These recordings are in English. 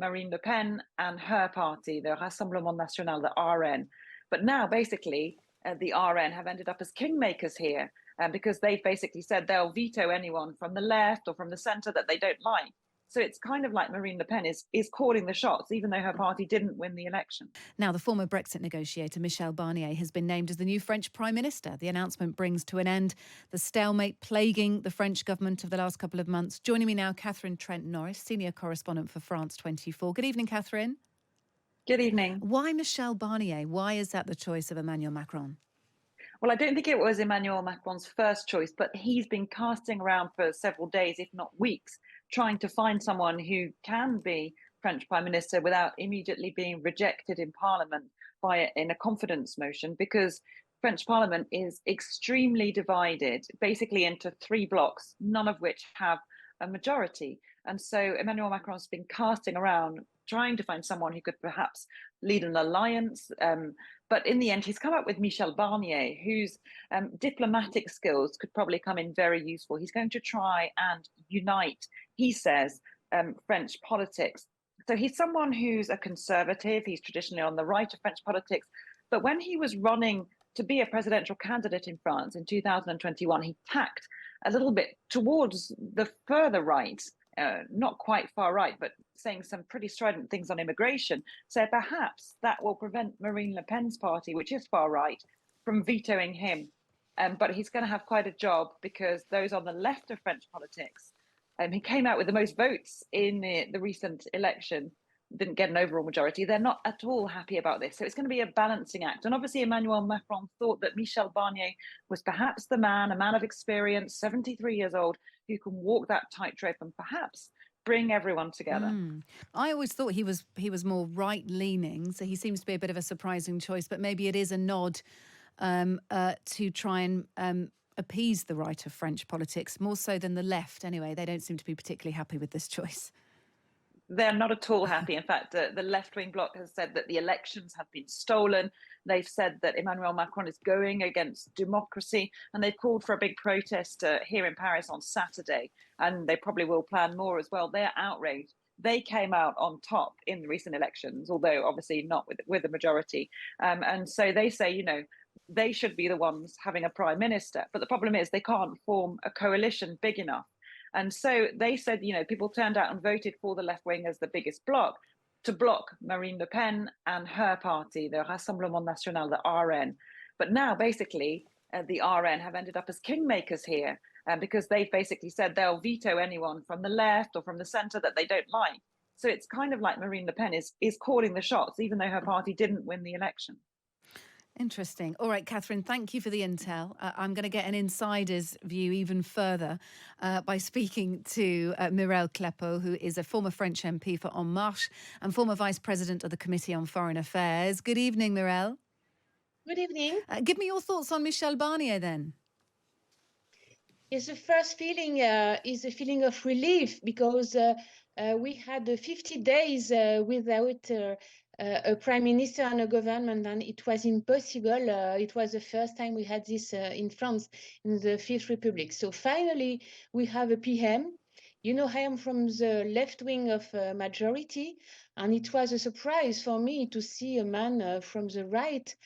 Marine Le Pen and her party, the Rassemblement National, the RN. But now, basically, the RN have ended up as kingmakers here because they've basically said they'll veto anyone from the left or from the centre that they don't like. So it's kind of like Marine Le Pen is calling the shots, even though her party didn't win the election. Now, the former Brexit negotiator Michel Barnier has been named as the new French Prime Minister. The announcement brings to an end the stalemate plaguing the French government of the last couple of months. Joining me now, Catherine Trent Norris, senior correspondent for France24. Good evening, Catherine. Good evening. Why Michel Barnier? Why is that the choice of Emmanuel Macron? Well, I don't think it was Emmanuel Macron's first choice, but he's been casting around for several days, if not weeks, trying to find someone who can be French Prime Minister without immediately being rejected in Parliament in a confidence motion, because French Parliament is extremely divided, basically into three blocks, none of which have a majority. And so Emmanuel Macron's been casting around, trying to find someone who could perhaps lead an alliance. But in the end, he's come up with Michel Barnier, whose diplomatic skills could probably come in very useful. He's going to try and unite, he says, French politics. So he's someone who's a conservative. He's traditionally on the right of French politics. But when he was running to be a presidential candidate in France in 2021, he tacked a little bit towards the further right, not quite far right, but saying some pretty strident things on immigration. So perhaps that will prevent Marine Le Pen's party, which is far right, from vetoing him. But he's going to have quite a job, because those on the left of French politics, he came out with the most votes in the recent election, didn't get an overall majority. They're not at all happy about this. So it's going to be a balancing act. And obviously, Emmanuel Macron thought that Michel Barnier was perhaps the man, a man of experience, 73 years old, who can walk that tightrope and perhaps bring everyone together. I always thought he was more right-leaning, so he seems to be a bit of a surprising choice, but maybe it is a nod to try and appease the right of French politics, more so than the left anyway. They don't seem to be particularly happy with this choice. They're not at all happy. In fact, the left-wing bloc has said that the elections have been stolen. They've said that Emmanuel Macron is going against democracy, and they've called for a big protest here in Paris on Saturday, and they probably will plan more as well. They're outraged. They came out on top in the recent elections, although obviously not with a majority. And so they say, they should be the ones having a prime minister. But the problem is they can't form a coalition big enough. And so they said, people turned out and voted for the left wing as the biggest bloc to block Marine Le Pen and her party, the Rassemblement National, the RN. But now, basically, the RN have ended up as kingmakers here because they've basically said they'll veto anyone from the left or from the centre that they don't like. So it's kind of like Marine Le Pen is calling the shots, even though her party didn't win the election. Interesting. All right, Catherine, thank you for the intel. I'm going to get an insider's view even further by speaking to Mireille Clépeau, who is a former French MP for En Marche and former Vice President of the Committee on Foreign Affairs. Good evening, Mireille. Good evening. Give me your thoughts on Michel Barnier, then. Yes, the first feeling is a feeling of relief, because we had 50 days without a prime minister and a government, and it was impossible. It was the first time we had this in France, in the Fifth Republic. So finally, we have a PM. I am from the left wing of majority, and it was a surprise for me to see a man from the right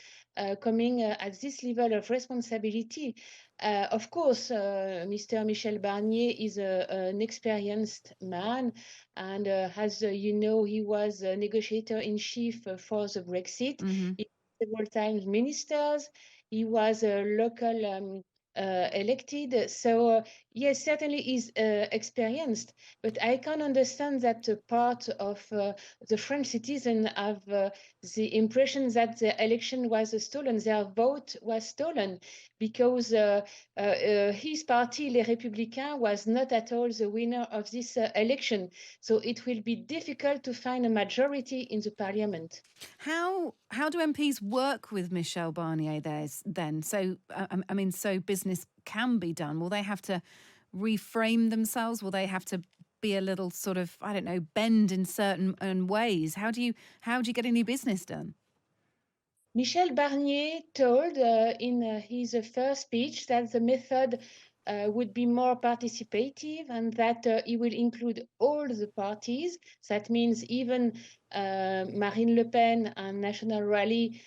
coming at this level of responsibility. Of course, Mr. Michel Barnier is an experienced man, and as he was a negotiator in chief for the Brexit. Mm-hmm. He was several times ministers. He was a local elected. So yes, certainly is experienced, but I can understand that part of the French citizens have the impression that the election was stolen, their vote was stolen, because his party, Les Républicains, was not at all the winner of this election. So it will be difficult to find a majority in the parliament. How do MPs work with Michel Barnier then? So, so business can be done. Will they have to reframe themselves? Will they have to be a little sort of, bend in certain ways? How do you get any business done? Michel Barnier told in his first speech that the method would be more participative, and that it will include all the parties. So that means even Marine Le Pen and National Rally,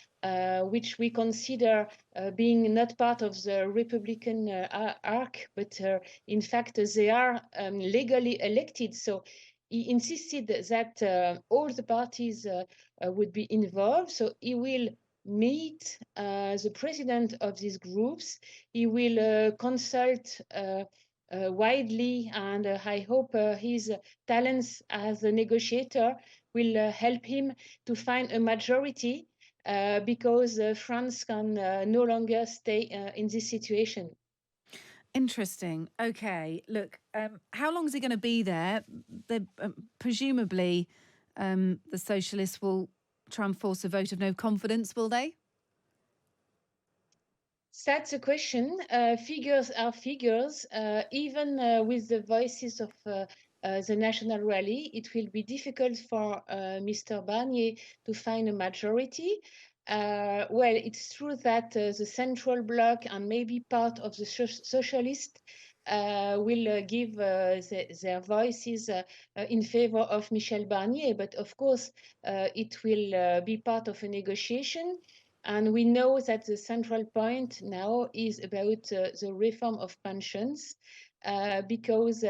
which we consider being not part of the Republican arc, but in fact they are legally elected. So he insisted that all the parties would be involved. So he will meet the president of these groups. He will consult widely, and I hope his talents as a negotiator will help him to find a majority, because France can no longer stay in this situation. Interesting. Okay. Look, how long is he going to be there? Presumably, the socialists will try and force a vote of no confidence, will they? That's a question. Figures are figures. Even with the voices of the National Rally, it will be difficult for Mr. Barnier to find a majority. Well, it's true that the central bloc and maybe part of the socialists will give their voices in favor of Michel Barnier, but of course it will be part of a negotiation. And we know that the central point now is about the reform of pensions, because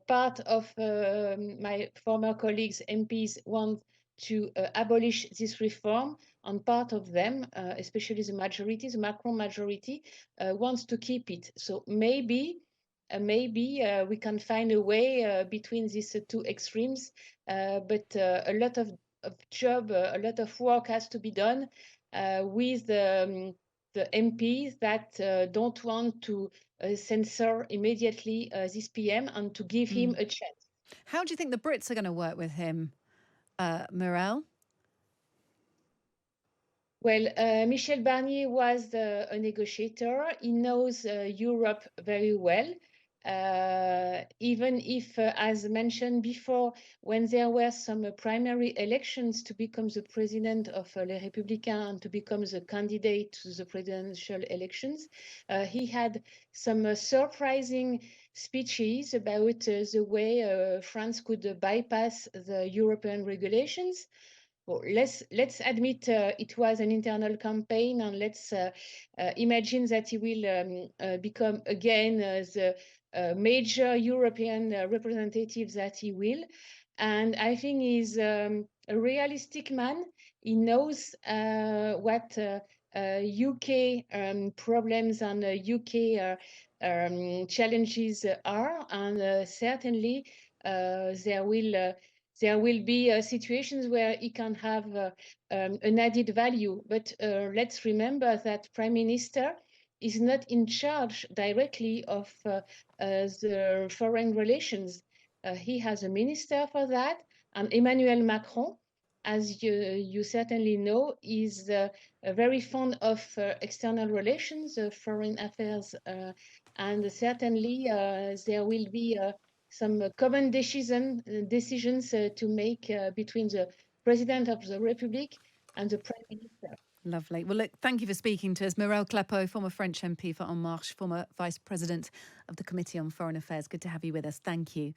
part of my former colleagues, MPs, want to abolish this reform, and part of them, especially the majority, the Macron majority, wants to keep it. So maybe we can find a way between these two extremes, but a lot of job, a lot of work has to be done with the MPs that don't want to censor immediately this PM and to give him a chance. How do you think the Brits are going to work with him, Mireille? Well, Michel Barnier was a negotiator. He knows Europe very well. Even if, as mentioned before, when there were some primary elections to become the president of Les Républicains and to become the candidate to the presidential elections, he had some surprising speeches about the way France could bypass the European regulations. Well, let's admit it was an internal campaign, and let's imagine that he will become again the major European representative that he will. And I think he's a realistic man. He knows what UK problems and UK challenges are, and certainly there will be situations where he can have an added value. But let's remember that Prime Minister is not in charge directly of the foreign relations. He has a minister for that, and Emmanuel Macron, as you certainly know, is very fond of external relations, foreign affairs, and certainly there will be some common decisions to make between the President of the Republic and the Prime Minister. Lovely. Well, look, thank you for speaking to us. Mireille Clepeau, former French MP for En Marche, former Vice President of the Committee on Foreign Affairs. Good to have you with us. Thank you.